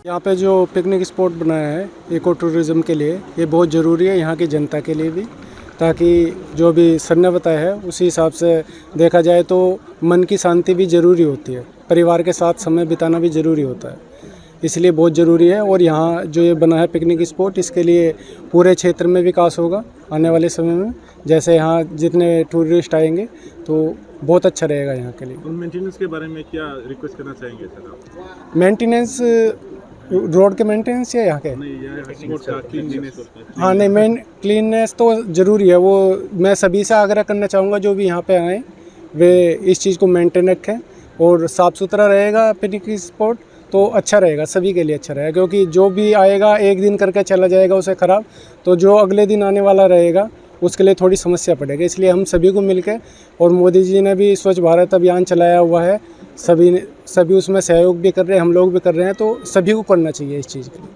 यहाँ पे जो पिकनिक स्पॉट बनाया है इको टूरिज़्म के लिए, ये बहुत ज़रूरी है यहाँ की जनता के लिए भी, ताकि जो भी सर ने बताया है उसी हिसाब से देखा जाए तो मन की शांति भी ज़रूरी होती है, परिवार के साथ समय बिताना भी ज़रूरी होता है, इसलिए बहुत ज़रूरी है। और यहाँ जो ये बना है पिकनिक स्पॉट, इसके लिए पूरे क्षेत्र में विकास होगा आने वाले समय में। जैसे यहाँ जितने टूरिस्ट आएंगे तो बहुत अच्छा रहेगा यहाँ के लिए। मेंटेनेंस के बारे में क्या रिक्वेस्ट करना चाहेंगे सर आप? मेंटेनेंस, रोड के मेंटेनेंस या यहाँ के? हाँ नहीं, मेन क्लीननेस तो ज़रूरी है, वो मैं सभी से आग्रह करना चाहूँगा जो भी यहाँ पे आएँ वे इस चीज़ को मेंटेन रखें और साफ़ सुथरा रहेगा पिकनिक स्पॉट तो अच्छा रहेगा, सभी के लिए अच्छा रहेगा। क्योंकि जो भी आएगा एक दिन करके चला जाएगा उसे ख़राब, तो जो अगले दिन आने वाला रहेगा उसके लिए थोड़ी समस्या पड़ेगी। इसलिए हम सभी को मिलकर, और मोदी जी ने भी स्वच्छ भारत अभियान चलाया हुआ है, सभी उसमें सहयोग भी कर रहे हैं, हम लोग भी कर रहे हैं, तो सभी को करना चाहिए इस चीज़ के लिए।